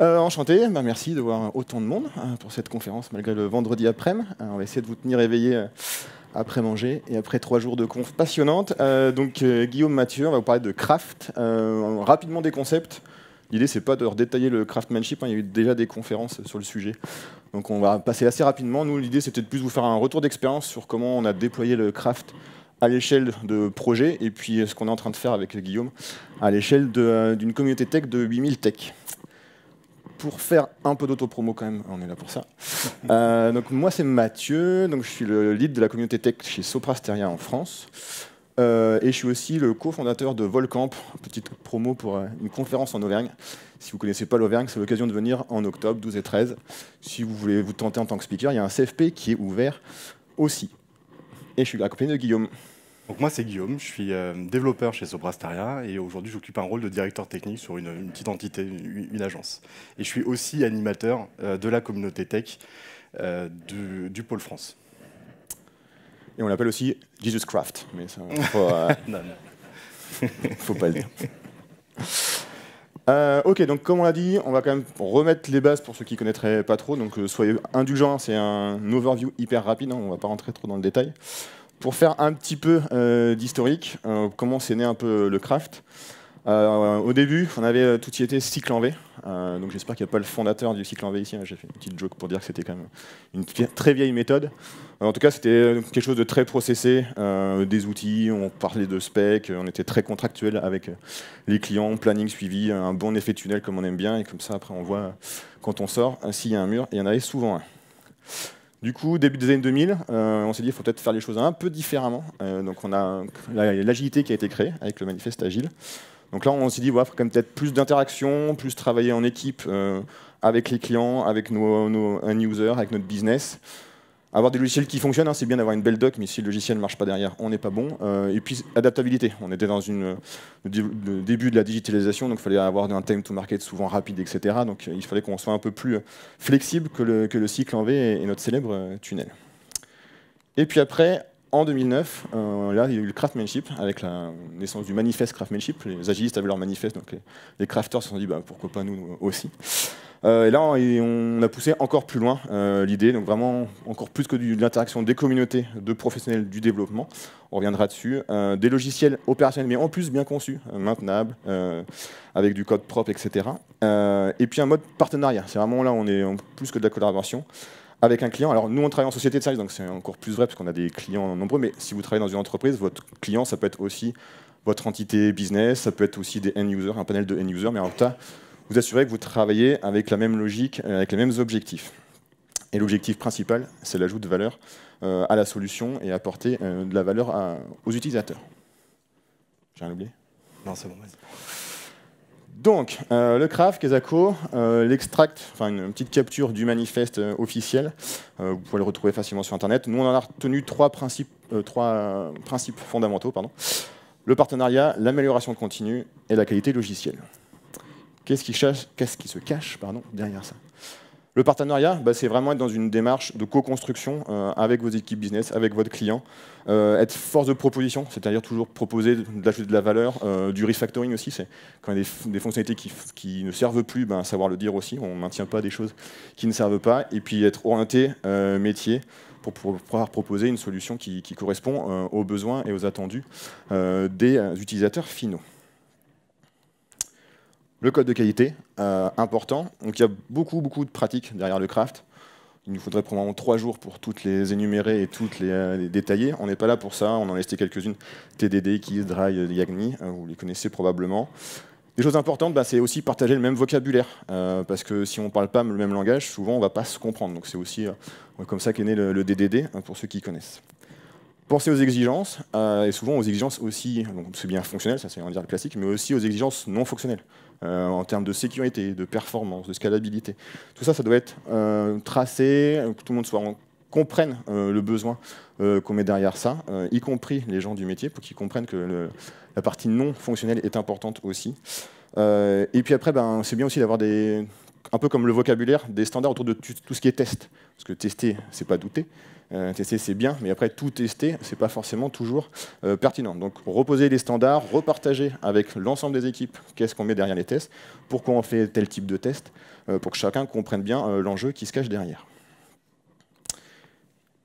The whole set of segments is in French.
Enchanté, merci de voir autant de monde pour cette conférence malgré le vendredi après-midi. On va essayer de vous tenir éveillé après manger et après 3 jours de conf passionnante. Guillaume Mathieu, on va vous parler de craft. Rapidement des concepts. L'idée, c'est pas de redétailler le craftsmanship, il y a eu déjà des conférences sur le sujet. Donc on va passer assez rapidement. Nous, l'idée, c'était de plus vous faire un retour d'expérience sur comment on a déployé le craft à l'échelle de projets et puis ce qu'on est en train de faire avec Guillaume à l'échelle d'une communauté tech de 8000 tech. Pour faire un peu d'autopromo quand même, on est là pour ça. Donc moi c'est Mathieu, donc je suis le lead de la communauté tech chez Soprasteria en France. Et je suis aussi le cofondateur de Volcamp, petite promo pour une conférence en Auvergne. Si vous ne connaissez pas l'Auvergne, c'est l'occasion de venir en octobre 12 et 13. Si vous voulez vous tenter en tant que speaker, il y a un CFP qui est ouvert aussi. Et je suis accompagné de Guillaume. Donc moi c'est Guillaume, je suis développeur chez Soprasteria et aujourd'hui j'occupe un rôle de directeur technique sur une petite entité, une agence. Et je suis aussi animateur de la communauté tech du pôle France. Et on l'appelle aussi Jesus Craft, mais ça, faut pas le dire. Ok, donc comme on l'a dit, on va quand même remettre les bases pour ceux qui ne connaîtraient pas trop, donc soyez indulgents, c'est un overview hyper rapide, on ne va pas rentrer trop dans le détail. Pour faire un petit peu d'historique, comment c'est né un peu le craft. Au début, on avait tout ce qui était cycle en V. Donc j'espère qu'il n'y a pas le fondateur du cycle en V ici. J'ai fait une petite joke pour dire que c'était quand même une très vieille méthode. En tout cas, c'était quelque chose de très processé, des outils, on parlait de specs, on était très contractuel avec les clients, planning suivi, un bon effet tunnel comme on aime bien, et comme ça, après, on voit quand on sort s'il y a un mur, et il y en avait souvent un. Du coup, début des années 2000, on s'est dit qu'il faut peut-être faire les choses un peu différemment. Donc on a l'agilité qui a été créée avec le manifeste agile. Donc là, on s'est dit, il faut quand même peut-être plus d'interaction, plus travailler en équipe avec les clients, avec nos end-users, avec notre business. Avoir des logiciels qui fonctionnent, c'est bien d'avoir une belle doc, mais si le logiciel ne marche pas derrière, on n'est pas bon. Et puis, adaptabilité. On était dans le début de la digitalisation, donc il fallait avoir un time to market souvent rapide, etc. Donc il fallait qu'on soit un peu plus flexible que le cycle en V et notre célèbre tunnel. Et puis après, en 2009, là, il y a eu le craftsmanship, avec la naissance du manifeste craftsmanship. Les agilistes avaient leur manifeste, donc les crafters se sont dit, pourquoi pas nous aussi. Et là, on a poussé encore plus loin l'idée, donc vraiment encore plus que de l'interaction des communautés de professionnels du développement. On reviendra dessus. Des logiciels opérationnels, mais en plus bien conçus, maintenables, avec du code propre, etc. Et puis un mode partenariat. C'est vraiment là, on est plus que de la collaboration avec un client. Alors nous, on travaille en société de service, donc c'est encore plus vrai parce qu'on a des clients nombreux. Mais si vous travaillez dans une entreprise, votre client, ça peut être aussi votre entité business, ça peut être aussi des end-users, un panel de end-users, mais en tout cas, vous assurez que vous travaillez avec la même logique, avec les mêmes objectifs. Et l'objectif principal, c'est l'ajout de valeur à la solution et apporter de la valeur aux utilisateurs. J'ai rien oublié? Non, c'est bon, vas-y. Donc, le craft, Kesako, l'extract, enfin une petite capture du manifeste officiel. Vous pouvez le retrouver facilement sur Internet. Nous, on en a retenu trois principes fondamentaux. Le partenariat, l'amélioration continue et la qualité logicielle. Qu'est-ce qui se cache derrière ça? Le partenariat, c'est vraiment être dans une démarche de co-construction avec vos équipes business, avec votre client, être force de proposition, c'est-à-dire toujours proposer d'ajouter de la valeur, du refactoring aussi, c'est quand il y a des fonctionnalités qui ne servent plus, savoir le dire aussi, on ne maintient pas des choses qui ne servent pas, et puis être orienté métier pour pouvoir proposer une solution qui correspond aux besoins et aux attendus des utilisateurs finaux. Le code de qualité, important. Donc il y a beaucoup de pratiques derrière le craft. Il nous faudrait probablement 3 jours pour toutes les énumérer et toutes les détailler. On n'est pas là pour ça, on en a listé quelques-unes. TDD, Keys, Dry, Yagni, vous les connaissez probablement. Des choses importantes, c'est aussi partager le même vocabulaire. Parce que si on ne parle pas le même langage, souvent on ne va pas se comprendre. Donc c'est aussi comme ça qu'est né le DDD, pour ceux qui connaissent. Pensez aux exigences, et souvent aux exigences aussi, c'est bien fonctionnel, ça c'est on va dire le classique, mais aussi aux exigences non fonctionnelles, en termes de sécurité, de performance, de scalabilité. Tout ça, ça doit être tracé, que tout le monde comprenne le besoin qu'on met derrière ça, y compris les gens du métier, pour qu'ils comprennent que la partie non fonctionnelle est importante aussi. Et puis après, c'est bien aussi d'avoir des un peu comme le vocabulaire des standards autour de tout ce qui est test. Parce que tester, c'est pas douter. Tester, c'est bien, mais après, tout tester, c'est pas forcément toujours pertinent. Donc, reposer les standards, repartager avec l'ensemble des équipes qu'est-ce qu'on met derrière les tests, pourquoi on fait tel type de test, pour que chacun comprenne bien l'enjeu qui se cache derrière.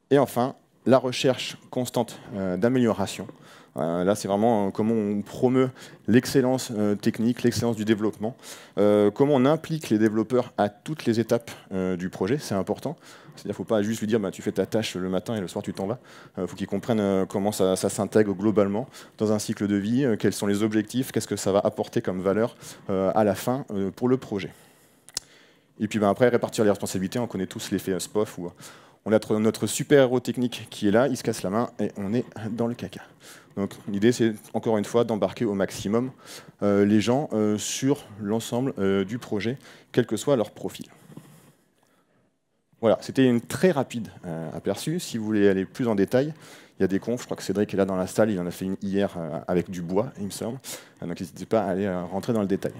Et enfin, la recherche constante d'amélioration. Là, c'est vraiment comment on promeut l'excellence technique, l'excellence du développement, comment on implique les développeurs à toutes les étapes du projet, c'est important. C'est-à-dire qu'il ne faut pas juste lui dire bah, tu fais ta tâche le matin et le soir tu t'en vas. Il faut qu'ils comprennent comment ça s'intègre globalement dans un cycle de vie, quels sont les objectifs, qu'est-ce que ça va apporter comme valeur à la fin pour le projet. Et puis après, répartir les responsabilités, on connaît tous l'effet SPOF où on a notre super-héros technique qui est là, il se casse la main et on est dans le caca. Donc l'idée, c'est encore une fois d'embarquer au maximum les gens sur l'ensemble du projet, quel que soit leur profil. Voilà, c'était une très rapide aperçu. Si vous voulez aller plus en détail, il y a des confs, je crois que Cédric est là dans la salle, il en a fait une hier avec du bois, il me semble. Donc n'hésitez pas à aller rentrer dans le détail.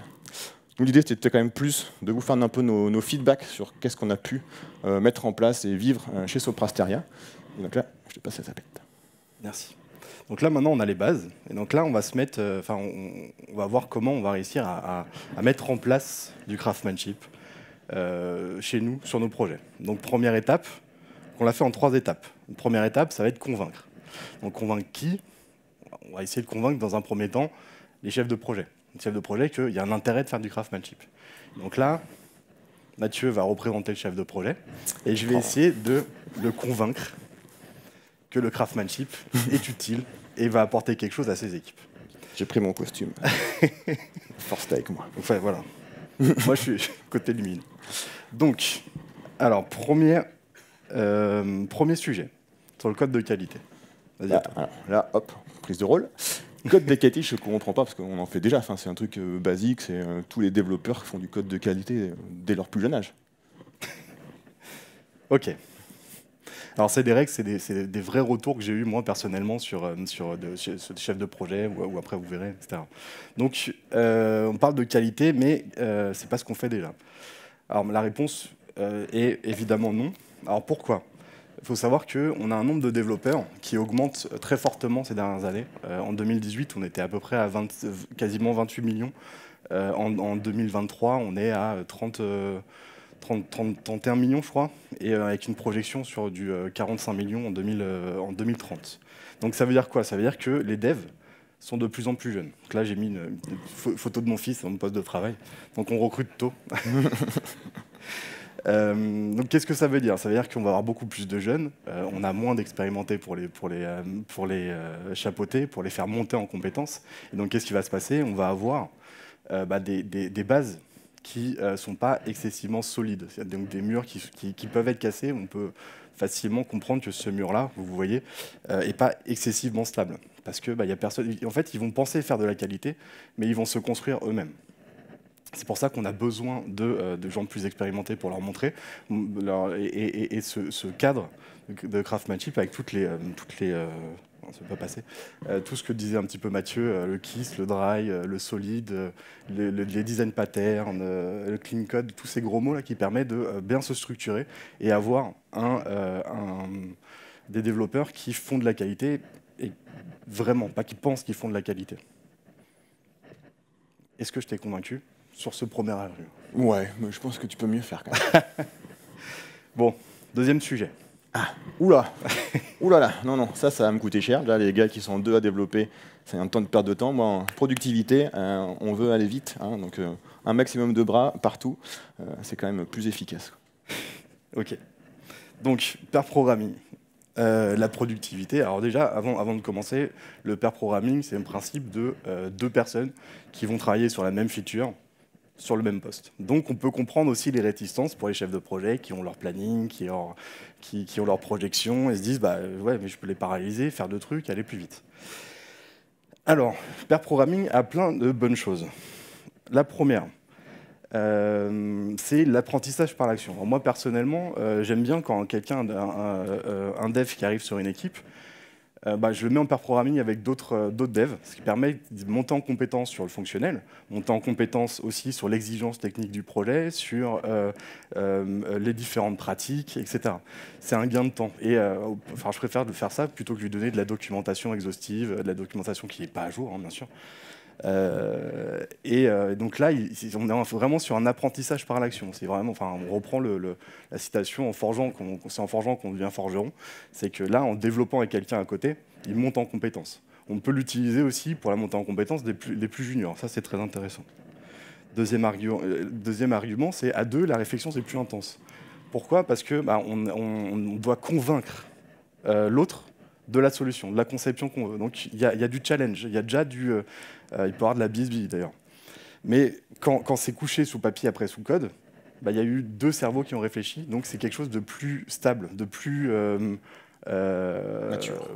L'idée, c'était quand même plus de vous faire un peu nos feedbacks sur qu'est-ce qu'on a pu mettre en place et vivre chez Soprasteria. Et donc là, je te passe la tapette. Merci. Donc là, maintenant, on a les bases. Et donc là, on va se mettre, on va voir comment on va réussir à mettre en place du craftsmanship chez nous, sur nos projets. Donc première étape, on l'a fait en 3 étapes. Une première étape, ça va être convaincre. Donc convaincre qui? On va essayer de convaincre dans un premier temps les chefs de projet. Les chefs de projet qu'il y a un intérêt de faire du craftsmanship. Donc là, Mathieu va représenter le chef de projet et je vais essayer de le convaincre que le craftsmanship est utile et va apporter quelque chose à ses équipes. J'ai pris mon costume. Force avec moi. Enfin, voilà. Moi, je suis côté lumine. Donc, alors, premier sujet, sur le code de qualité. Vas-y, là, hop, prise de rôle. Code de qualité, je ne comprends pas, parce qu'on en fait déjà. Enfin, c'est un truc basique, c'est tous les développeurs qui font du code de qualité dès leur plus jeune âge. Ok. Alors, c'est des règles, c'est des vrais retours que j'ai eu moi personnellement sur des chefs de projet, ou après vous verrez, etc. Donc, on parle de qualité, mais c'est pas ce qu'on fait déjà. Alors, la réponse est évidemment non. Alors, pourquoi ? Il faut savoir qu'on a un nombre de développeurs qui augmente très fortement ces dernières années. En 2018, on était à peu près à quasiment 28 millions. En 2023, on est à 31 millions, je crois, et avec une projection sur du 45 millions en 2030. Donc ça veut dire quoi? Ça veut dire que les devs sont de plus en plus jeunes. Donc là, j'ai mis une photo de mon fils dans mon poste de travail. Donc on recrute tôt. Donc qu'est-ce que ça veut dire? Ça veut dire qu'on va avoir beaucoup plus de jeunes, on a moins d'expérimentés pour les chapeauter, pour les faire monter en compétences. Et donc qu'est-ce qui va se passer? On va avoir des bases qui ne sont pas excessivement solides. Donc des murs qui peuvent être cassés. On peut facilement comprendre que ce mur-là, vous voyez, n'est pas excessivement stable. Parce que y a personne. En fait, ils vont penser faire de la qualité, mais ils vont se construire eux-mêmes. C'est pour ça qu'on a besoin de gens plus expérimentés pour leur montrer et ce cadre de craftsmanship avec toutes les ça peut pas passer. Tout ce que disait un petit peu Mathieu, le KISS, le dry, le solide, les design patterns, le clean code, tous ces gros mots là qui permettent de bien se structurer et avoir des développeurs qui font de la qualité et vraiment, pas qui pensent qu'ils font de la qualité. Est-ce que je t'ai convaincu sur ce premier avis? Ouais, mais je pense que tu peux mieux faire quand même. Bon, deuxième sujet. Ah, oula, oulala, non, ça va me coûter cher. Là, les gars qui sont 2 à développer, c'est un temps de perte de temps. Moi, en productivité, on veut aller vite, hein, donc un maximum de bras partout, c'est quand même plus efficace. Ok. Donc, pair programming, la productivité. Alors déjà, avant de commencer, le pair programming, c'est un principe de 2 personnes qui vont travailler sur la même feature, sur le même poste. Donc on peut comprendre aussi les réticences pour les chefs de projet qui ont leur planning, qui ont leur projection et se disent bah ouais mais je peux les paralyser, faire 2 trucs, aller plus vite. Alors, pair programming a plein de bonnes choses. La première, c'est l'apprentissage par l'action. Moi personnellement, j'aime bien quand quelqu'un, un dev qui arrive sur une équipe, je le mets en pair programming avec d'autres devs, ce qui permet de monter en compétence sur le fonctionnel, monter en compétence aussi sur l'exigence technique du projet, sur les différentes pratiques, etc. C'est un gain de temps. Et je préfère de faire ça plutôt que de lui donner de la documentation exhaustive, de la documentation qui n'est pas à jour, hein, bien sûr. Donc là, on est vraiment sur un apprentissage par l'action. C'est vraiment, on reprend la citation c'est en forgeant qu'on devient forgeron. C'est que là, en développant avec quelqu'un à côté, il monte en compétences. On peut l'utiliser aussi pour la montée en compétences des plus juniors. Ça, c'est très intéressant. Deuxième argument, c'est à deux, la réflexion, c'est plus intense. Pourquoi ? Parce que on doit convaincre l'autre de la solution, de la conception qu'on veut. Donc il y a du challenge, il y a déjà il peut y avoir de la bisbille d'ailleurs. Mais quand c'est couché sous papier après sous code, il y a eu deux cerveaux qui ont réfléchi, donc c'est quelque chose de plus stable, de plus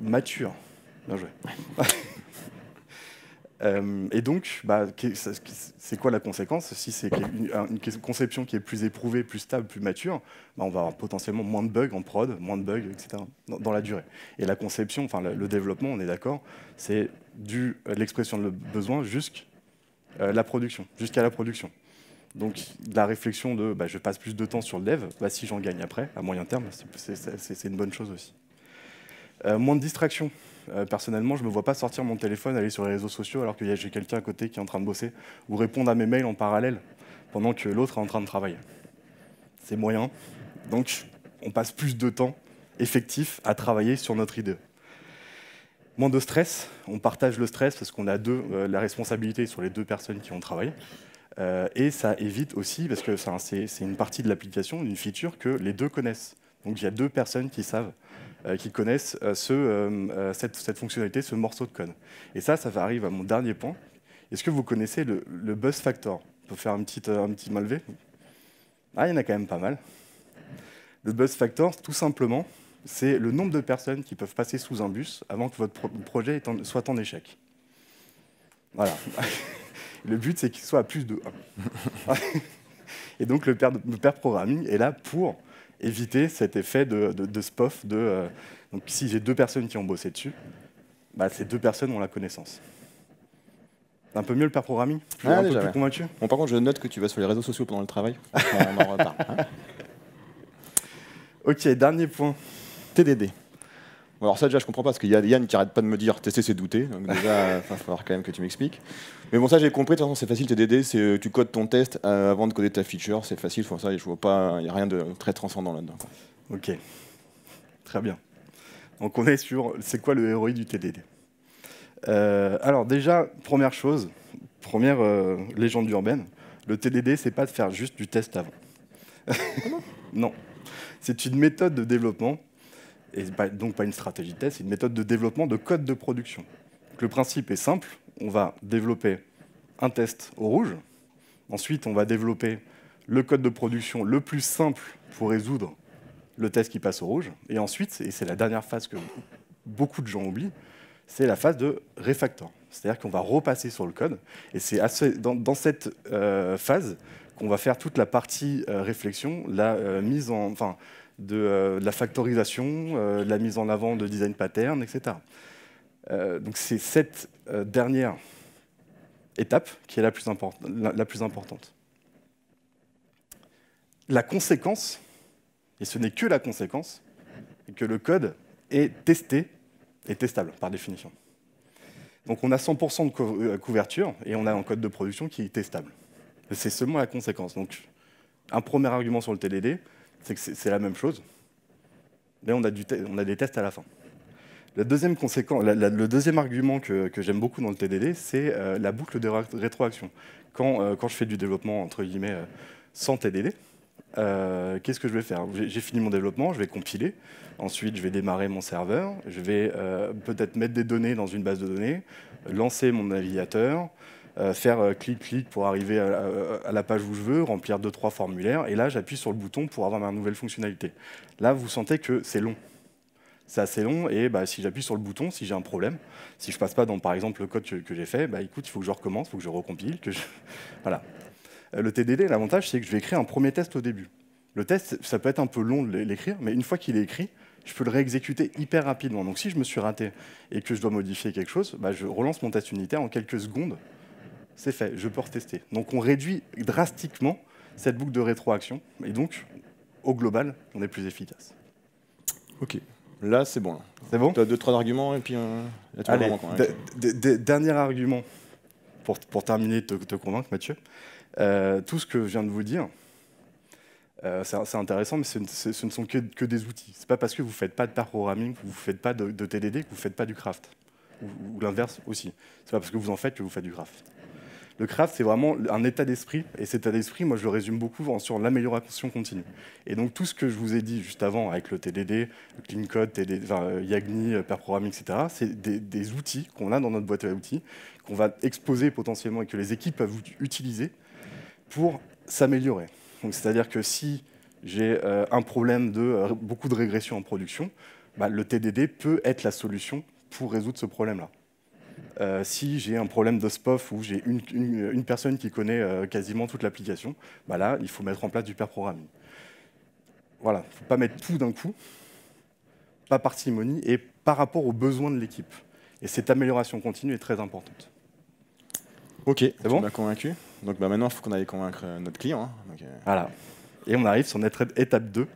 mature. Bien joué. Et donc, c'est quoi la conséquence ? Si c'est une conception qui est plus éprouvée, plus stable, plus mature, on va avoir potentiellement moins de bugs en prod, moins de bugs, etc. dans la durée. Et la conception, le développement, on est d'accord, c'est de l'expression de besoin jusqu'à la production. Donc, la réflexion de je passe plus de temps sur le dev, si j'en gagne après, à moyen terme, c'est une bonne chose aussi. Moins de distractions. Personnellement, je ne me vois pas sortir mon téléphone, aller sur les réseaux sociaux alors que j'ai quelqu'un à côté qui est en train de bosser, ou répondre à mes mails en parallèle pendant que l'autre est en train de travailler. C'est moyen. Donc, on passe plus de temps effectif à travailler sur notre idée. Moins de stress. On partage le stress parce qu'on a la responsabilité sur les deux personnes qui ont travaillé. Et ça évite aussi, parce que c'est une partie de l'application, une feature que les deux connaissent. Donc, il y a deux personnes qui savent, qui connaissent cette fonctionnalité, ce morceau de code. Et ça arrive à mon dernier point. Est-ce que vous connaissez le buzz factor ? On peut faire un petit main levé. Il y en a quand même pas mal. Le buzz factor, tout simplement, c'est le nombre de personnes qui peuvent passer sous un bus avant que votre projet soit en échec. Voilà. Le but, c'est qu'il soit à plus de 1. Et donc, le pair programming est là pour éviter cet effet de SPOF. Donc, si j'ai deux personnes qui ont bossé dessus, ces deux personnes ont la connaissance. C'est un peu mieux le pair programming ? Un peu plus convaincu ? Bon, par contre, je note que tu vas sur les réseaux sociaux pendant le travail. On en reparle. Ok, dernier point. TDD. Alors ça déjà je comprends pas parce qu'il y a Yann qui arrête pas de me dire tester c'est douter, donc déjà il va falloir quand même que tu m'expliques. Mais bon ça j'ai compris, de toute façon c'est facile TDD, c'est tu codes ton test avant de coder ta feature, c'est facile, ça je vois pas, il n'y a rien de très transcendant là-dedans. Ok, très bien. Donc on est sur, c'est quoi le ROI du TDD ? Alors déjà, première chose, première légende urbaine, le TDD c'est pas de faire juste du test avant. Non, c'est une méthode de développement. Et donc pas une stratégie de test, c'est une méthode de développement de code de production. Donc, le principe est simple, on va développer un test au rouge, ensuite on va développer le code de production le plus simple pour résoudre le test qui passe au rouge, et ensuite, et c'est la dernière phase que beaucoup de gens oublient, c'est la phase de refactor. C'est-à-dire qu'on va repasser sur le code, et c'est dans cette phase qu'on va faire toute la partie réflexion, la mise en... de la factorisation, la mise en avant de design pattern, etc. Donc c'est cette dernière étape qui est la plus importante. La conséquence, et ce n'est que la conséquence, est que le code est testé et testable par définition. Donc on a 100% de couverture et on a un code de production qui est testable. C'est seulement la conséquence. Donc un premier argument sur le TDD, c'est que c'est la même chose, mais on a des tests à la fin. Le deuxième argument que j'aime beaucoup dans le TDD, c'est la boucle de rétroaction. Quand je fais du développement, entre guillemets, sans TDD, qu'est-ce que je vais faire ? J'ai fini mon développement, je vais compiler, ensuite je vais démarrer mon serveur, je vais peut-être mettre des données dans une base de données, lancer mon navigateur, faire clic-clic pour arriver à la page où je veux, remplir 2-3 formulaires, et là j'appuie sur le bouton pour avoir ma nouvelle fonctionnalité. Là vous sentez que c'est long. C'est assez long, et si j'appuie sur le bouton, si j'ai un problème, si je ne passe pas dans par exemple le code que j'ai fait, écoute, il faut que je recommence, il faut que je recompile, voilà. Le TDD, l'avantage c'est que je vais écrire un premier test au début. Le test, ça peut être un peu long de l'écrire, mais une fois qu'il est écrit, je peux le réexécuter hyper rapidement. Donc si je me suis raté et que je dois modifier quelque chose, bah, je relance mon test unitaire en quelques secondes. C'est fait, je peux retester. Donc on réduit drastiquement cette boucle de rétroaction. Et donc, au global, on est plus efficace. Ok, là c'est bon. C'est bon? Tu as 2-3 arguments et puis là, tu vas vraiment convaincre. Dernier argument pour terminer de te convaincre, Mathieu. Tout ce que je viens de vous dire, c'est intéressant, mais ce ne sont que des outils. Ce n'est pas parce que vous ne faites pas de pair programming, que vous ne faites pas de TDD, que vous ne faites pas du craft. Ou l'inverse aussi. Ce n'est pas parce que vous en faites que vous faites du craft. Le craft, c'est vraiment un état d'esprit. Et cet état d'esprit, moi, je le résume beaucoup sur l'amélioration continue. Et donc, tout ce que je vous ai dit juste avant, avec le TDD, le clean code, Yagni, pair programming, etc., c'est des outils qu'on a dans notre boîte à outils, qu'on va exposer potentiellement et que les équipes peuvent utiliser pour s'améliorer. C'est-à-dire que si j'ai un problème de beaucoup de régression en production, bah, le TDD peut être la solution pour résoudre ce problème-là. Si j'ai un problème de SPOF où j'ai une personne qui connaît quasiment toute l'application, bah là, il faut mettre en place du pair programming. Voilà, il ne faut pas mettre tout d'un coup, pas parcimonie, et par rapport aux besoins de l'équipe. Et cette amélioration continue est très importante. Ok, c'est bon? Tu m'as convaincu. Donc bah, maintenant, il faut qu'on aille convaincre notre client. Hein. Donc, Voilà. Et on arrive sur notre étape 2,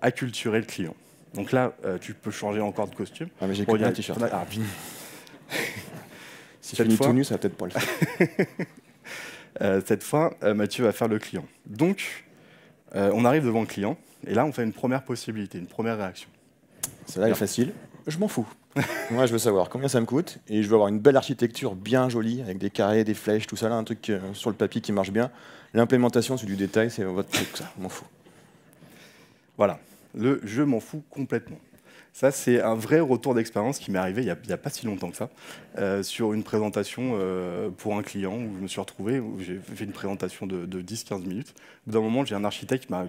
acculturer le client. Donc là, tu peux changer encore de costume. Ah mais j'ai que un t-shirt. Ah, si je finis tout nu, ça va peut-être pas le faire. Cette fois, Mathieu va faire le client. Donc, on arrive devant le client, et là, on fait une première possibilité, une première réaction. Celle-là est facile. Je m'en fous. Moi, je veux savoir combien ça me coûte, et je veux avoir une belle architecture bien jolie, avec des carrés, des flèches, tout ça là, un truc sur le papier qui marche bien. L'implémentation, c'est du détail, c'est votre truc, ça. Je m'en fous. Voilà. Le « je m'en fous » complètement. Ça, c'est un vrai retour d'expérience qui m'est arrivé il n'y a pas si longtemps que ça, sur une présentation pour un client où je me suis retrouvé, où j'ai fait une présentation de 10-15 minutes. Au bout d'un moment, j'ai un architecte qui m'a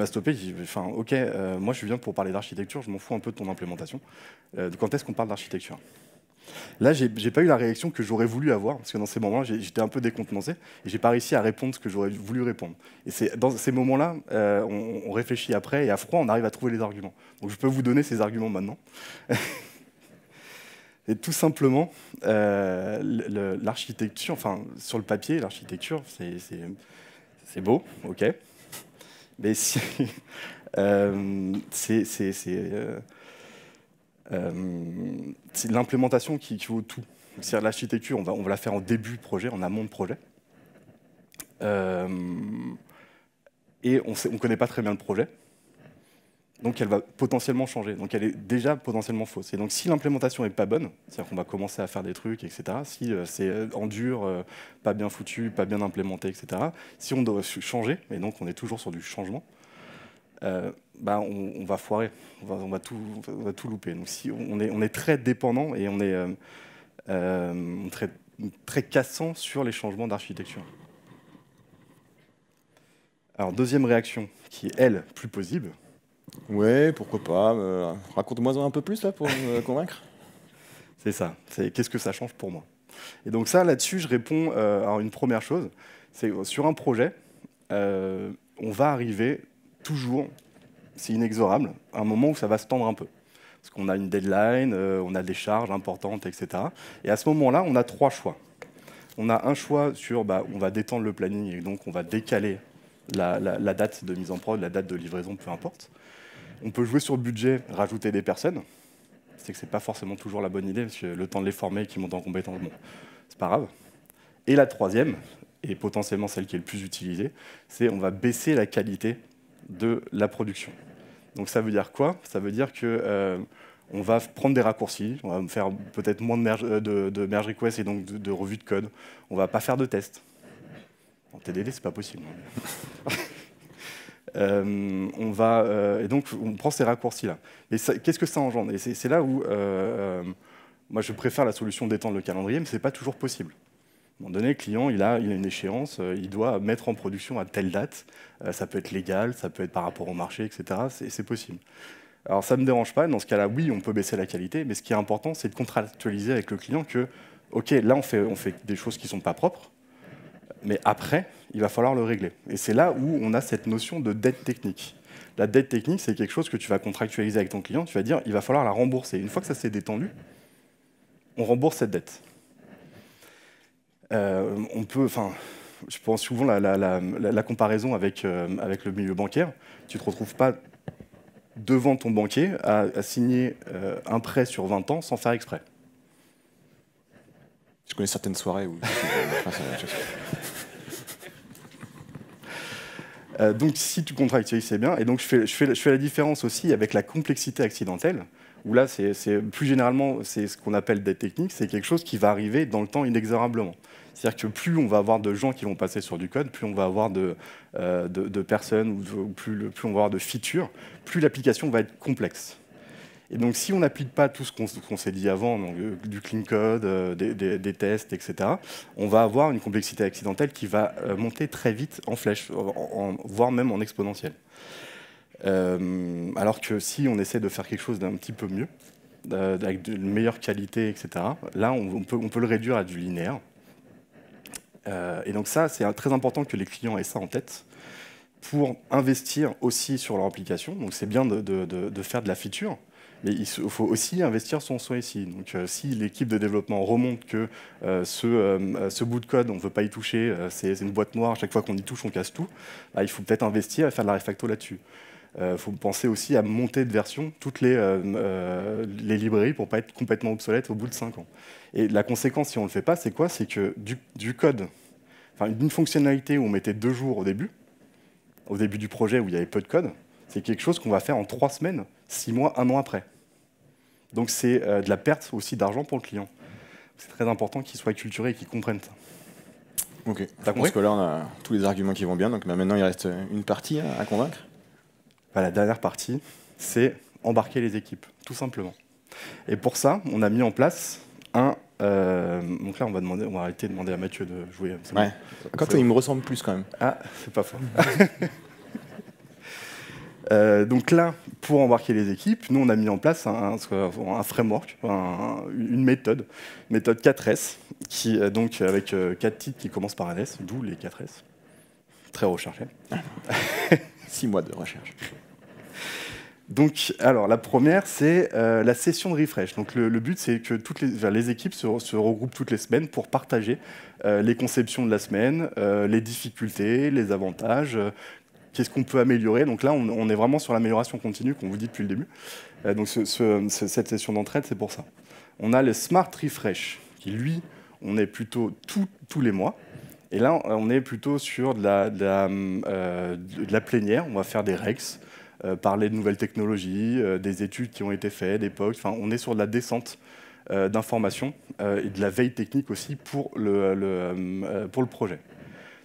stoppé. Qui dit, enfin, ok, moi je viens pour parler d'architecture, je m'en fous un peu de ton implémentation. Quand est-ce qu'on parle d'architecture ? Là, j'ai pas eu la réaction que j'aurais voulu avoir, parce que dans ces moments-là, j'étais un peu décontenancé, et j'ai pas réussi à répondre ce que j'aurais voulu répondre. Et c'est dans ces moments-là, on réfléchit après, et à froid, on arrive à trouver les arguments. Donc je peux vous donner ces arguments maintenant. Et tout simplement, l'architecture, enfin, sur le papier, l'architecture, c'est beau, ok. Mais si, c'est l'implémentation qui vaut tout. C'est-à-dire l'architecture, on va la faire en début de projet, en amont de projet. Et on ne connaît pas très bien le projet. Donc elle va potentiellement changer. Donc elle est déjà potentiellement fausse. Et donc si l'implémentation n'est pas bonne, c'est-à-dire qu'on va commencer à faire des trucs, etc., si c'est en dur, pas bien foutu, pas bien implémenté, etc., si on doit changer, et donc on est toujours sur du changement, bah on va foirer, on va tout louper. Donc si on est très dépendant et on est très cassant sur les changements d'architecture. Alors deuxième réaction, qui est elle plus plausible. Ouais, pourquoi pas. Raconte-moi un peu plus là pour me convaincre. C'est ça. C'est qu'est-ce que ça change pour moi. Et donc ça, là-dessus, je réponds à une première chose. C'est sur un projet, on va arriver toujours, c'est inexorable, à un moment où ça va se tendre un peu. Parce qu'on a une deadline, on a des charges importantes, etc. Et à ce moment-là, on a trois choix. On a un choix sur, on va détendre le planning et donc on va décaler la date de mise en prod, la date de livraison, peu importe. On peut jouer sur le budget, rajouter des personnes. C'est que c'est pas forcément toujours la bonne idée, parce que le temps de les former et qu'ils montent en compétence, bon, c'est pas grave. Et la troisième, et potentiellement celle qui est le plus utilisée, c'est on va baisser la qualité de la production. Donc ça veut dire quoi? Ça veut dire que on va prendre des raccourcis, on va faire peut-être moins de merge requests et donc de revue de code. On va pas faire de tests. En TDD, c'est pas possible. Et donc on prend ces raccourcis-là. Et qu'est-ce que ça engendre? Et c'est là où moi je préfère la solution d'étendre le calendrier, mais c'est pas toujours possible. À un moment donné, le client, il a une échéance, il doit mettre en production à telle date. Ça peut être légal, ça peut être par rapport au marché, etc. C'est possible. Alors ça ne me dérange pas. Dans ce cas-là, oui, on peut baisser la qualité, mais ce qui est important, c'est de contractualiser avec le client que, ok, là on fait des choses qui ne sont pas propres, mais après, il va falloir le régler. Et c'est là où on a cette notion de dette technique. La dette technique, c'est quelque chose que tu vas contractualiser avec ton client. Tu vas dire, il va falloir la rembourser. Une fois que ça s'est détendu, on rembourse cette dette. On peut, enfin, je pense souvent la comparaison avec le milieu bancaire. Tu ne te retrouves pas devant ton banquier à signer un prêt sur 20 ans sans faire exprès. Je connais certaines soirées où... Donc si tu contractualises, c'est bien. Et donc je fais la différence aussi avec la complexité accidentelle, où là, plus généralement, c'est ce qu'on appelle dette technique, c'est quelque chose qui va arriver dans le temps inexorablement. C'est-à-dire que plus on va avoir de gens qui vont passer sur du code, plus on va avoir de personnes, ou plus on va avoir de features, plus l'application va être complexe. Et donc, si on n'applique pas tout ce qu'on s'est dit avant, donc, du clean code, des tests, etc., on va avoir une complexité accidentelle qui va monter très vite en flèche, voire même en exponentielle. Alors que si on essaie de faire quelque chose d'un petit peu mieux, avec de meilleure qualité, etc., là, on peut le réduire à du linéaire. Et donc ça, c'est très important que les clients aient ça en tête pour investir aussi sur leur application. Donc c'est bien de faire de la feature, mais il faut aussi investir son SI. Donc si l'équipe de développement remonte que ce bout de code, on ne veut pas y toucher, c'est une boîte noire, chaque fois qu'on y touche, on casse tout, bah, il faut peut-être investir et faire de la refacto là-dessus. Faut penser aussi à monter de version toutes les librairies pour ne pas être complètement obsolète au bout de 5 ans. Et la conséquence, si on ne le fait pas, c'est quoi? C'est que du code, enfin une fonctionnalité où on mettait 2 jours au début du projet où il y avait peu de code, c'est quelque chose qu'on va faire en 3 semaines, 6 mois, 1 an après. Donc c'est de la perte aussi d'argent pour le client. C'est très important qu'il soit acculturé et qu'il comprenne ça. Ok, je pense que là on a tous les arguments qui vont bien, donc maintenant il reste une partie à convaincre. La dernière partie, c'est embarquer les équipes, tout simplement. Et pour ça, on a mis en place un... donc là, on va arrêter de demander à Mathieu de jouer. Ouais. Quand il me ressemble plus quand même. Ah, c'est pas faux. Donc là, pour embarquer les équipes, nous, on a mis en place un framework, une méthode 4S, qui, donc, avec 4 titres qui commencent par un S, d'où les 4S. Très recherché. 6 mois de recherche. Donc, alors, la première, c'est la session de refresh. Donc, le but, c'est que les équipes se regroupent toutes les semaines pour partager les conceptions de la semaine, les difficultés, les avantages, qu'est-ce qu'on peut améliorer. Donc là, on est vraiment sur l'amélioration continue qu'on vous dit depuis le début. Donc, cette session d'entraide, c'est pour ça. On a le Smart Refresh, qui, lui, on est plutôt tous les mois. Et là, on est plutôt sur de la plénière. On va faire des rex, parler de nouvelles technologies, des études qui ont été faites, des POC. Enfin, on est sur de la descente d'informations et de la veille technique aussi pour le projet.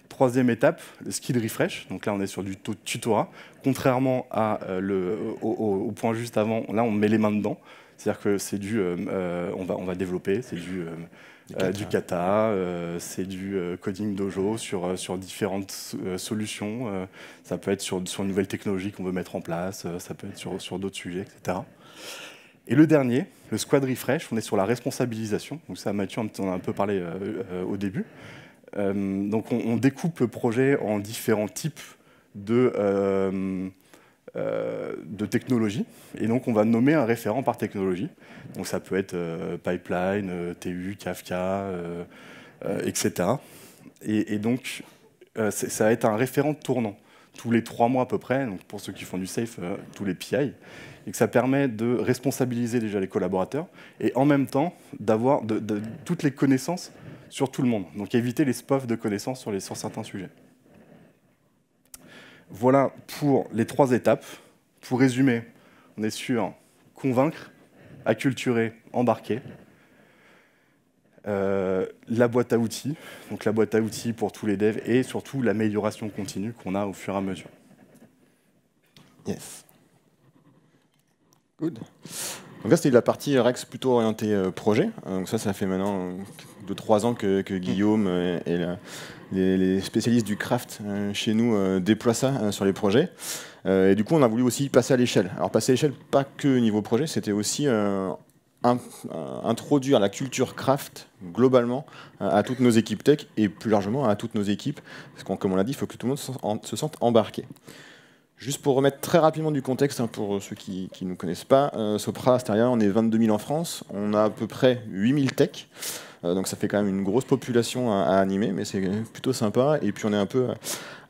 Troisième étape, le skill refresh. Donc là, on est sur du tutorat. Contrairement au point juste avant, là, on met les mains dedans. C'est-à-dire que c'est on va développer, c'est du kata, c'est du coding dojo sur différentes solutions. Ça peut être sur une nouvelle technologie qu'on veut mettre en place, ça peut être sur d'autres sujets, etc. Et le dernier, le squad refresh, on est sur la responsabilisation. Donc ça, Mathieu en a un peu parlé au début. Donc on découpe le projet en différents types de technologies, et donc on va nommer un référent par technologie. Donc ça peut être Pipeline, TU, Kafka, etc. Et donc ça va être un référent tournant, tous les 3 mois à peu près, donc pour ceux qui font du safe, tous les PI, et que ça permet de responsabiliser déjà les collaborateurs, et en même temps d'avoir toutes les connaissances sur tout le monde, donc éviter les spoofs de connaissances sur certains sujets. Voilà pour les 3 étapes. Pour résumer, on est sur convaincre, acculturer, embarquer. La boîte à outils, donc la boîte à outils pour tous les devs, et surtout l'amélioration continue qu'on a au fur et à mesure. Yes. Good. Donc là, c'était la partie Rex plutôt orientée projet. Donc ça fait maintenant 2-3 ans que Guillaume et les spécialistes du craft chez nous déploient ça sur les projets. Et du coup, on a voulu aussi passer à l'échelle. Alors passer à l'échelle, pas que niveau projet, c'était aussi introduire la culture craft globalement à toutes nos équipes tech et plus largement à toutes nos équipes. Parce que comme on l'a dit, il faut que tout le monde se sente embarqué. Juste pour remettre très rapidement du contexte, hein, pour ceux qui ne nous connaissent pas, Sopra Steria, on est 22 000 en France, on a à peu près 8 000 techs, donc ça fait quand même une grosse population à animer, mais c'est plutôt sympa, et puis on est un peu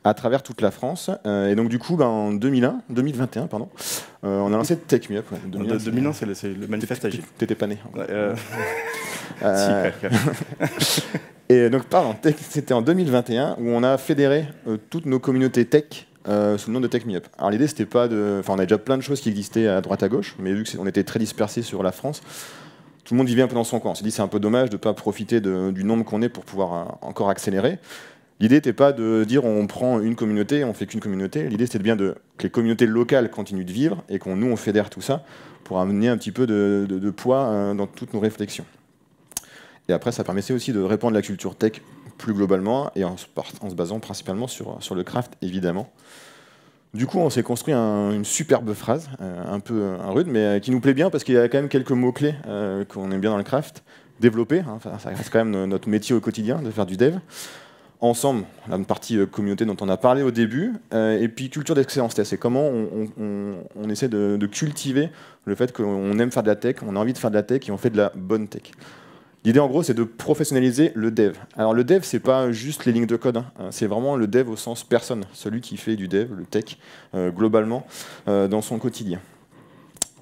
à travers toute la France, et donc du coup, en 2021, pardon, on a lancé Tech Me Up. Ouais, 2001, c'est le manifeste agile. T'étais pas né. Si, et donc, pardon, c'était en 2021 où on a fédéré toutes nos communautés tech sous le nom de Tech Me Up. Alors l'idée, c'était pas de... Enfin, on a déjà plein de choses qui existaient à droite à gauche, mais vu qu'on était très dispersés sur la France, tout le monde vivait un peu dans son coin. On s'est dit, c'est un peu dommage de ne pas profiter du nombre qu'on est pour pouvoir encore accélérer. L'idée n'était pas de dire on prend une communauté, on fait qu'une communauté. L'idée, c'était bien que les communautés locales continuent de vivre et nous, on fédère tout ça pour amener un petit peu de poids dans toutes nos réflexions. Et après, ça permettait aussi de répandre la culture tech plus globalement et en se basant principalement sur le craft, évidemment. Du coup, on s'est construit une superbe phrase, un peu rude, mais qui nous plaît bien parce qu'il y a quand même quelques mots-clés qu'on aime bien dans le craft. Développer, hein, ça reste quand même notre métier au quotidien, de faire du dev. Ensemble, la partie communauté dont on a parlé au début, et puis culture d'excellence test. C'est comment on essaie de cultiver le fait qu'on aime faire de la tech, on a envie de faire de la tech et on fait de la bonne tech. L'idée, en gros, c'est de professionnaliser le dev. Alors, le dev, c'est pas juste les lignes de code, hein. C'est vraiment le dev au sens personne, celui qui fait du dev, le tech, globalement, dans son quotidien.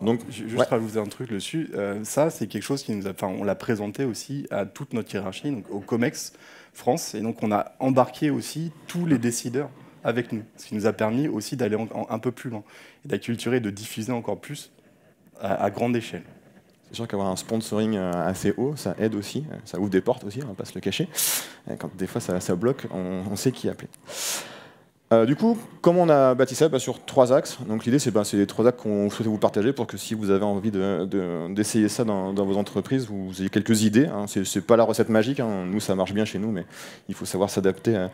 Donc, juste rajouter un truc dessus. Ça, c'est quelque chose qui nous a... Enfin, on l'a présenté aussi à toute notre hiérarchie, donc au COMEX France, et donc on a embarqué aussi tous les décideurs avec nous, ce qui nous a permis aussi d'aller un peu plus loin, et d'acculturer et de diffuser encore plus à grande échelle. C'est sûr qu'avoir un sponsoring assez haut, ça aide aussi, ça ouvre des portes aussi, on va pas se le cacher. Quand des fois ça bloque, on sait qui appeler. Du coup, comment on a bâti ça sur 3 axes. Donc l'idée, c'est les 3 axes qu'on souhaitait vous partager pour que si vous avez envie d'essayer ça dans vos entreprises, vous ayez quelques idées. Hein. C'est pas la recette magique, hein. Nous, ça marche bien chez nous, mais il faut savoir s'adapter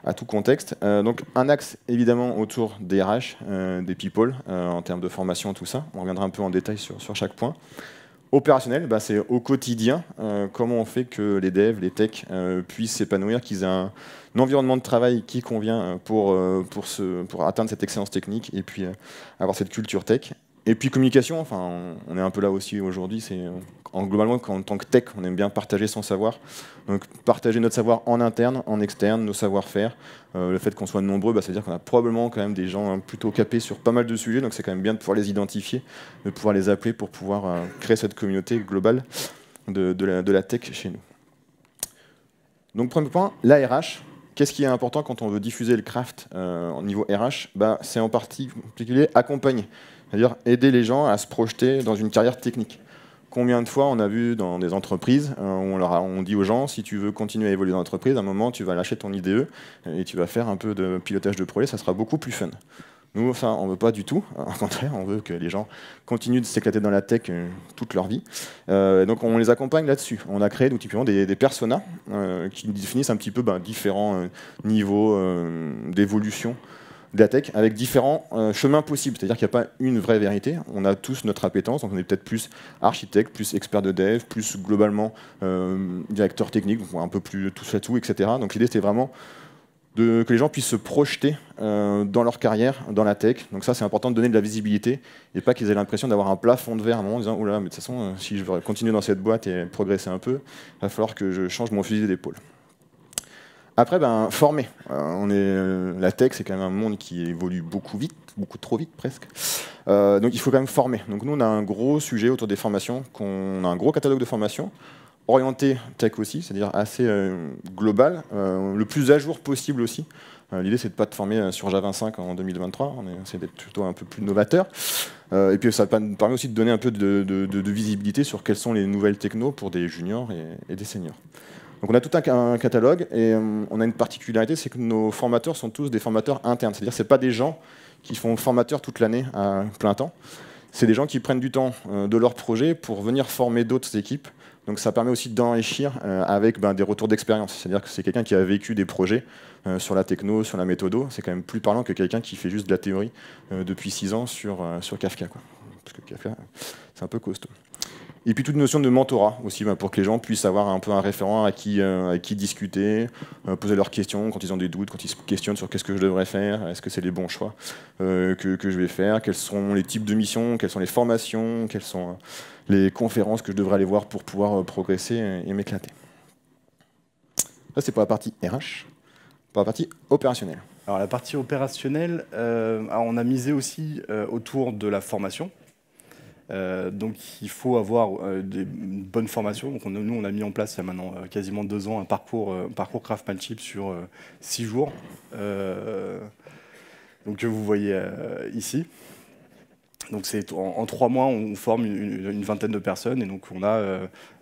à tout contexte. Donc un axe, évidemment, autour des RH, des people, en termes de formation, tout ça. On reviendra un peu en détail sur chaque point. Opérationnel, c'est au quotidien, comment on fait que les devs, les techs puissent s'épanouir, qu'ils aient un environnement de travail qui convient pour atteindre cette excellence technique et puis avoir cette culture tech. Et puis communication, enfin, on est un peu là aussi aujourd'hui, c'est globalement en tant que tech, on aime bien partager son savoir. Donc partager notre savoir en interne, en externe, nos savoir-faire. Le fait qu'on soit nombreux, ça veut dire qu'on a probablement quand même des gens plutôt capés sur pas mal de sujets, donc c'est quand même bien de pouvoir les identifier, de pouvoir les appeler pour pouvoir créer cette communauté globale de la tech chez nous. Donc premier point, la RH. Qu'est-ce qui est important quand on veut diffuser le craft au niveau RH? C'est en particulier accompagner. C'est-à-dire aider les gens à se projeter dans une carrière technique. Combien de fois on a vu dans des entreprises où on dit aux gens, si tu veux continuer à évoluer dans l'entreprise, à un moment tu vas lâcher ton IDE et tu vas faire un peu de pilotage de projet, ça sera beaucoup plus fun. Nous, ça, on ne veut pas du tout. Au contraire, on veut que les gens continuent de s'éclater dans la tech toute leur vie. Donc on les accompagne là-dessus. On a créé typiquement des personas qui définissent un petit peu différents niveaux d'évolution de la tech avec différents chemins possibles. C'est-à-dire qu'il n'y a pas une vraie vérité. On a tous notre appétence, donc on est peut-être plus architecte, plus expert de dev, plus globalement directeur technique, donc un peu plus touche à tout, etc. Donc l'idée, c'était vraiment que les gens puissent se projeter dans leur carrière, dans la tech. Donc ça, c'est important de donner de la visibilité et pas qu'ils aient l'impression d'avoir un plafond de verre à un moment en disant « Oula, mais de toute façon, si je veux continuer dans cette boîte et progresser un peu, il va falloir que je change mon fusil d'épaule. » Après, former. La tech, c'est quand même un monde qui évolue beaucoup vite, beaucoup trop vite presque. Donc il faut quand même former. Donc nous, on a un gros sujet autour des formations, on a un gros catalogue de formations, orienté tech aussi, c'est-à-dire assez global, le plus à jour possible aussi. L'idée, c'est de ne pas te former sur Java 5 en 2023, on essaie d'être plutôt un peu plus novateur. Et puis ça permet aussi de donner un peu de visibilité sur quelles sont les nouvelles technos pour des juniors et des seniors. Donc on a tout un catalogue et on a une particularité, c'est que nos formateurs sont tous des formateurs internes. C'est-à-dire que ce n'est pas des gens qui font formateur toute l'année à plein temps. C'est des gens qui prennent du temps de leur projet pour venir former d'autres équipes. Donc ça permet aussi d'enrichir avec des retours d'expérience. C'est-à-dire que c'est quelqu'un qui a vécu des projets sur la techno, sur la méthodo. C'est quand même plus parlant que quelqu'un qui fait juste de la théorie depuis 6 ans sur Kafka, quoi. Parce que Kafka, c'est un peu costaud. Et puis toute notion de mentorat aussi, pour que les gens puissent avoir un peu un référent à qui discuter, poser leurs questions quand ils ont des doutes, quand ils se questionnent sur qu'est-ce que je devrais faire, est-ce que c'est les bons choix que je vais faire, quels sont les types de missions, quelles sont les formations, quelles sont les conférences que je devrais aller voir pour pouvoir progresser et m'éclater. Ça, c'est pour la partie RH. Pour la partie opérationnelle. Alors la partie opérationnelle, on a misé aussi autour de la formation. Donc il faut avoir une bonne formation. Donc nous, on a mis en place il y a maintenant quasiment 2 ans un parcours Craftsmanship sur 6 jours. Donc que vous voyez ici. Donc en 3 mois, on forme une vingtaine de personnes et donc on a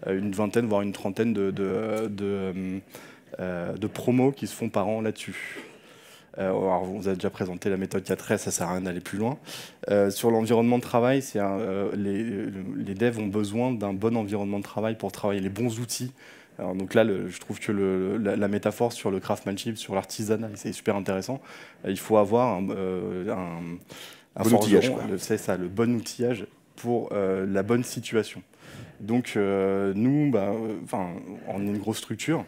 une vingtaine, voire une trentaine de promos qui se font par an là-dessus. Alors, on vous a déjà présenté la méthode 4S, ça ne sert à rien d'aller plus loin. Sur l'environnement de travail, les devs ont besoin d'un bon environnement de travail pour travailler, les bons outils. Alors, donc là, je trouve que la métaphore sur le craftsmanship, sur l'artisanat, c'est super intéressant. Il faut avoir un bon outillage, c'est ça, le bon outillage pour la bonne situation. Donc nous, on est une grosse structure.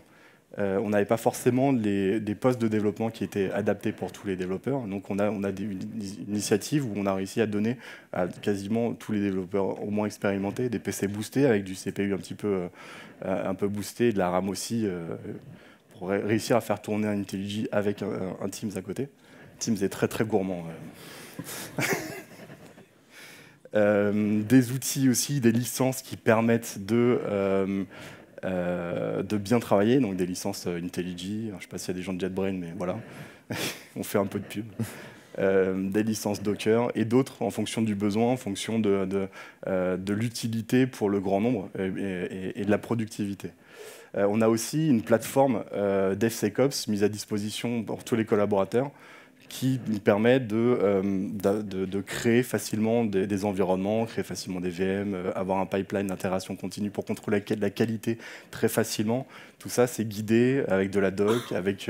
On n'avait pas forcément des postes de développement qui étaient adaptés pour tous les développeurs. Donc on a une initiative où on a réussi à donner à quasiment tous les développeurs au moins expérimentés des PC boostés avec du CPU un peu boosté, de la RAM aussi, pour réussir à faire tourner un IntelliJ avec un Teams à côté. Teams est très très gourmand. Des outils aussi, des licences qui permettent de bien travailler, donc des licences IntelliJ, je ne sais pas s'il y a des gens de JetBrains, mais voilà, on fait un peu de pub. Des licences Docker et d'autres en fonction du besoin, en fonction de l'utilité pour le grand nombre et de la productivité. On a aussi une plateforme DevSecOps mise à disposition pour tous les collaborateurs qui nous permet de créer facilement des environnements, créer facilement des VM, avoir un pipeline d'intégration continue pour contrôler la qualité très facilement. Tout ça, c'est guidé avec de la doc, avec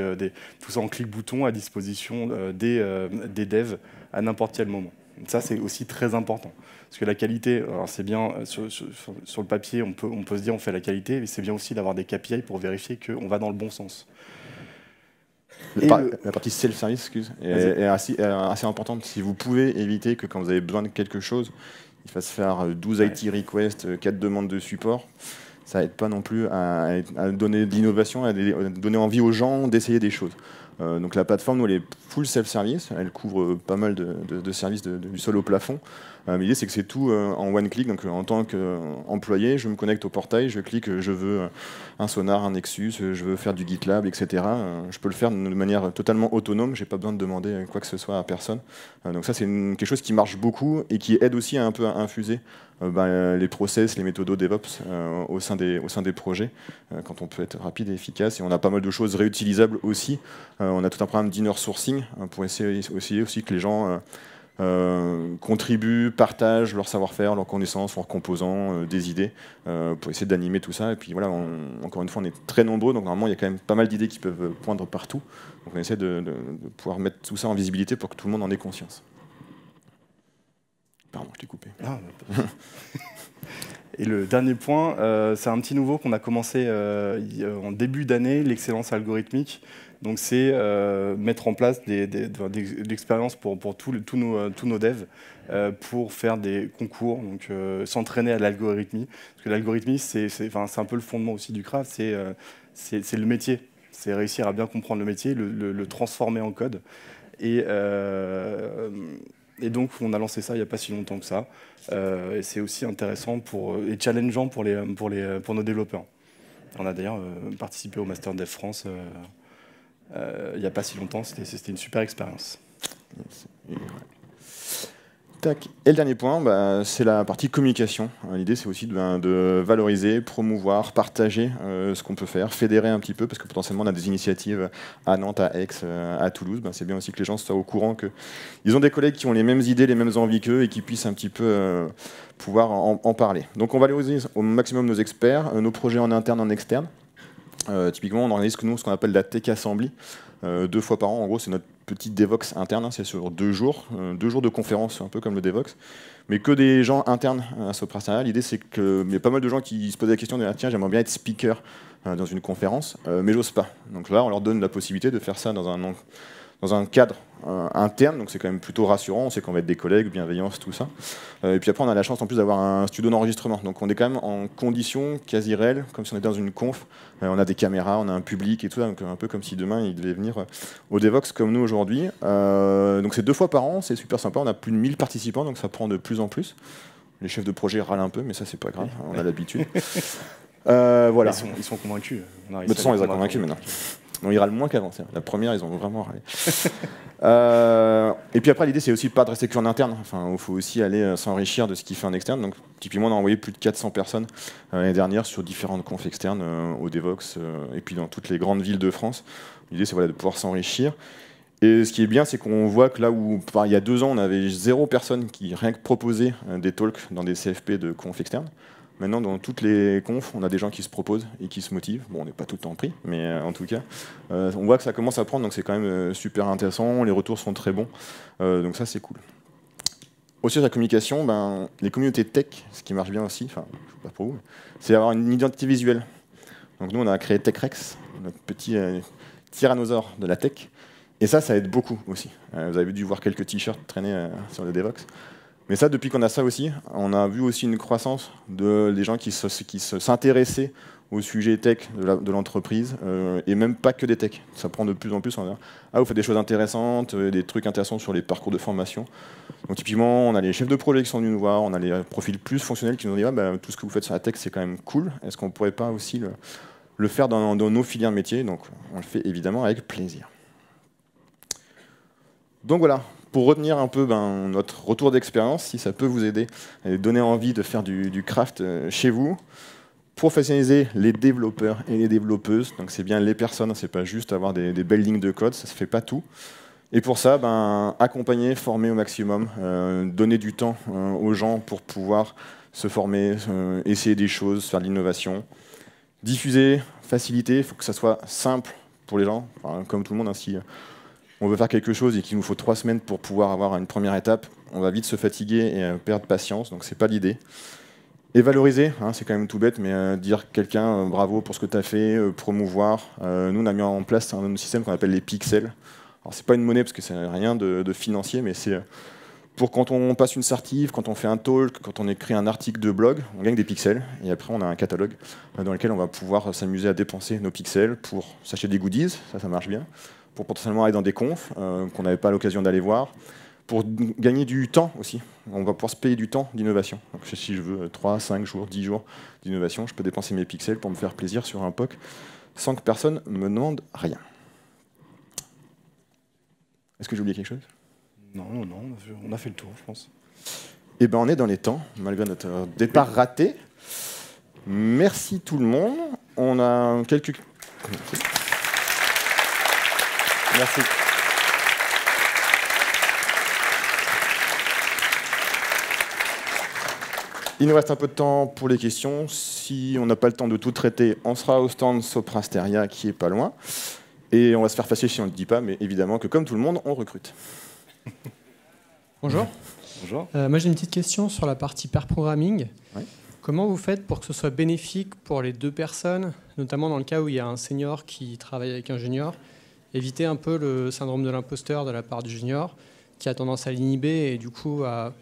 tout ça en clic-bouton à disposition des devs à n'importe quel moment. Donc ça, c'est aussi très important. Parce que la qualité, alors c'est bien, sur le papier, on peut se dire on fait la qualité, mais c'est bien aussi d'avoir des KPI pour vérifier qu'on va dans le bon sens. La partie self-service, est assez importante. Si vous pouvez éviter que quand vous avez besoin de quelque chose, il fasse faire 12 IT requests, 4 demandes de support, ça n'aide pas non plus à donner de l'innovation, à donner envie aux gens d'essayer des choses. Donc la plateforme, nous, elle est full self-service, elle couvre pas mal de services du sol au plafond. L'idée, c'est que c'est tout en one click. Donc en tant qu'employé, je me connecte au portail, je clique, je veux un Sonar, un Nexus, je veux faire du GitLab, etc. Je peux le faire de manière totalement autonome, je n'ai pas besoin de demander quoi que ce soit à personne. Donc ça, c'est quelque chose qui marche beaucoup et qui aide aussi un peu à infuser les process, les méthodos DevOps au sein des projets, quand on peut être rapide et efficace. Et on a pas mal de choses réutilisables aussi. On a tout un programme d'inner sourcing pour essayer aussi que les gens contribuent, partagent leur savoir-faire, leurs connaissances, leurs composants, des idées, pour essayer d'animer tout ça. Et puis voilà, encore une fois, on est très nombreux, donc normalement il y a quand même pas mal d'idées qui peuvent poindre partout. Donc on essaie de pouvoir mettre tout ça en visibilité pour que tout le monde en ait conscience. Pardon, je t'ai coupé. Et le dernier point, c'est un petit nouveau qu'on a commencé en début d'année, l'excellence algorithmique. Donc c'est mettre en place de l'expérience pour tous nos devs pour faire des concours, donc s'entraîner à l'algorithmie. Parce que l'algorithmie, c'est un peu le fondement aussi du craft, c'est le métier. C'est réussir à bien comprendre le métier, le transformer en code. Et donc, on a lancé ça il n'y a pas si longtemps que ça. Et c'est aussi intéressant et challengeant pour nos développeurs. On a d'ailleurs participé au Master Dev France il n'y a pas si longtemps. C'était une super expérience. Tac. Et le dernier point, c'est la partie communication. L'idée, c'est aussi de valoriser, promouvoir, partager ce qu'on peut faire, fédérer un petit peu, parce que potentiellement, on a des initiatives à Nantes, à Aix, à Toulouse. C'est bien aussi que les gens soient au courant qu'ils ont des collègues qui ont les mêmes idées, les mêmes envies qu'eux, et qui puissent un petit peu pouvoir en parler. Donc, on valorise au maximum nos experts, nos projets en interne, en externe. Typiquement, on organise ce qu'on appelle la Tech Assembly, 2 fois par an. En gros, c'est notre petit Devox interne, hein, c'est sur 2 jours de conférence, un peu comme le Devox, mais que des gens internes à Sopra Steria. L'idée, c'est qu'il y a pas mal de gens qui se posent la question de tiens, j'aimerais bien être speaker dans une conférence, mais j'ose pas. Donc là, on leur donne la possibilité de faire ça dans un cadre interne, donc c'est quand même plutôt rassurant, on sait qu'on va être des collègues, bienveillance, tout ça. Et puis après, on a la chance en plus d'avoir un studio d'enregistrement, donc on est quand même en conditions quasi réelles, comme si on était dans une conf. On a des caméras, on a un public et tout ça, donc un peu comme si demain il devait venir au Devox comme nous aujourd'hui. Donc c'est 2 fois par an, c'est super sympa, on a plus de 1000 participants, donc ça prend de plus en plus. Les chefs de projet râlent un peu, mais ça c'est pas grave, on a l'habitude. Voilà. Ils sont convaincus. De toute façon, on les a convaincus maintenant. Non, ils râlent moins qu'avant. La première, ils ont vraiment râlé. Et puis après, l'idée, c'est aussi pas de rester qu'en interne. Enfin, il faut aussi aller s'enrichir de ce qui fait en externe. Donc, typiquement, on a envoyé plus de 400 personnes l'année dernière sur différentes confs externes au Devox et puis dans toutes les grandes villes de France. L'idée, c'est voilà, de pouvoir s'enrichir. Et ce qui est bien, c'est qu'on voit que là où, il y a 2 ans, on avait 0 personne qui rien que proposait des talks dans des CFP de confs externes. Maintenant, dans toutes les confs, on a des gens qui se proposent et qui se motivent. Bon, on n'est pas tout le temps pris, mais en tout cas, on voit que ça commence à prendre, donc c'est quand même super intéressant. Les retours sont très bons, donc ça, c'est cool. Aussi, sur la communication, les communautés tech, ce qui marche bien aussi, enfin, je sais pas pour vous, c'est avoir une identité visuelle. Donc nous, on a créé TechRex, notre petit tyrannosaure de la tech, et ça aide beaucoup aussi. Vous avez dû voir quelques t-shirts traîner sur le Devox. Mais ça, depuis qu'on a ça aussi, on a vu aussi une croissance des gens qui s'intéressaient au sujet tech de l'entreprise, et même pas que des tech. Ça prend de plus en plus. On a, vous faites des choses intéressantes, des trucs intéressants sur les parcours de formation. Donc typiquement, on a les chefs de projet qui sont venus nous voir, on a les profils plus fonctionnels qui nous ont dit tout ce que vous faites sur la tech, c'est quand même cool. Est-ce qu'on ne pourrait pas aussi le faire dans nos filières métiers? Donc on le fait évidemment avec plaisir. Donc voilà. Pour retenir un peu notre retour d'expérience, si ça peut vous aider et donner envie de faire du craft chez vous, professionnaliser les développeurs et les développeuses, donc c'est bien les personnes, c'est pas juste avoir des belles lignes de code, ça se fait pas tout. Et pour ça, accompagner, former au maximum, donner du temps aux gens pour pouvoir se former, essayer des choses, faire de l'innovation, diffuser, faciliter, il faut que ça soit simple pour les gens, comme tout le monde ainsi. On veut faire quelque chose et qu'il nous faut 3 semaines pour pouvoir avoir une première étape, on va vite se fatiguer et perdre patience, donc c'est pas l'idée. Et valoriser, c'est quand même tout bête, mais dire quelqu'un bravo pour ce que tu as fait, promouvoir. Nous, on a mis en place un système qu'on appelle les pixels. Alors, c'est pas une monnaie parce que c'est rien de financier, mais c'est pour quand on passe une certif, quand on fait un talk, quand on écrit un article de blog, on gagne des pixels. Et après, on a un catalogue dans lequel on va pouvoir s'amuser à dépenser nos pixels pour s'acheter des goodies, ça marche bien, pour potentiellement aller dans des confs qu'on n'avait pas l'occasion d'aller voir, pour gagner du temps aussi. On va pouvoir se payer du temps d'innovation. Donc si je veux 3, 5 jours, 10 jours d'innovation, je peux dépenser mes pixels pour me faire plaisir sur un POC sans que personne me demande rien. Est-ce que j'ai oublié quelque chose? Non, on a fait le tour, je pense. Eh bien, on est dans les temps, malgré notre départ raté. Merci tout le monde. On a quelques... Merci. Il nous reste un peu de temps pour les questions. Si on n'a pas le temps de tout traiter, on sera au stand Sopra Steria qui est pas loin. Et on va se faire fâcher si on ne le dit pas, mais évidemment que comme tout le monde, on recrute. Bonjour. Bonjour. Moi j'ai une petite question sur la partie pair programming. Ouais. Comment vous faites pour que ce soit bénéfique pour les 2 personnes, notamment dans le cas où il y a un senior qui travaille avec un junior, éviter un peu le syndrome de l'imposteur de la part du junior qui a tendance à l'inhiber et du coup à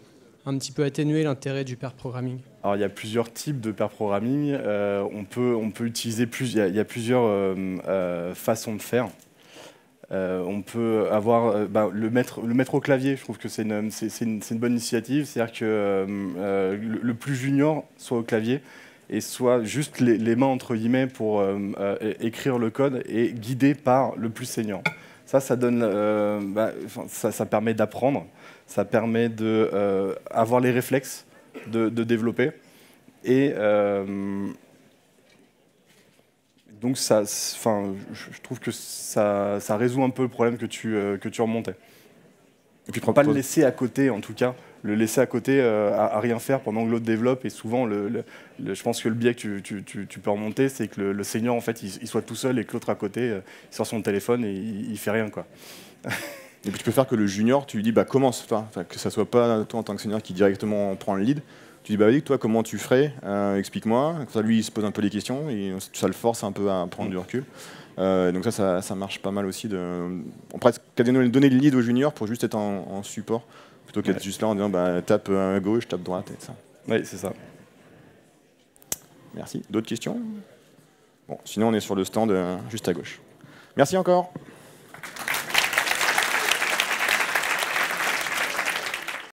un petit peu atténuer l'intérêt du pair programming? Alors il y a plusieurs types de pair programming. On peut utiliser il y a plusieurs façons de faire. On peut avoir le mettre au clavier. Je trouve que c'est une bonne initiative. C'est-à-dire que le plus junior soit au clavier et soit juste les mains entre guillemets pour écrire le code et guidé par le plus senior. Ça donne, ça permet d'apprendre, ça permet d'avoir les réflexes de développer et donc je trouve que ça résout un peu le problème que tu remontais. Et puis pas le laisser à côté, en tout cas, le laisser à côté à rien faire pendant que l'autre développe. Et souvent, je pense que le biais que tu peux remonter, c'est que le senior, en fait, il soit tout seul et que l'autre à côté, il sort son téléphone et il fait rien, quoi. Et puis tu peux faire que le junior, tu lui dis bah commence, que ça soit pas toi en tant que senior qui directement prend le lead. Tu dis bah vas-y, toi comment tu ferais, explique-moi. Ça lui il se pose un peu les questions et ça le force un peu à prendre du recul. Donc ça marche pas mal aussi. On presque donner le lead au junior pour juste être en support plutôt qu'être juste là en disant bah tape à gauche, tape droite et ça. Oui, c'est ça. Merci. D'autres questions? Bon, sinon on est sur le stand juste à gauche. Merci encore.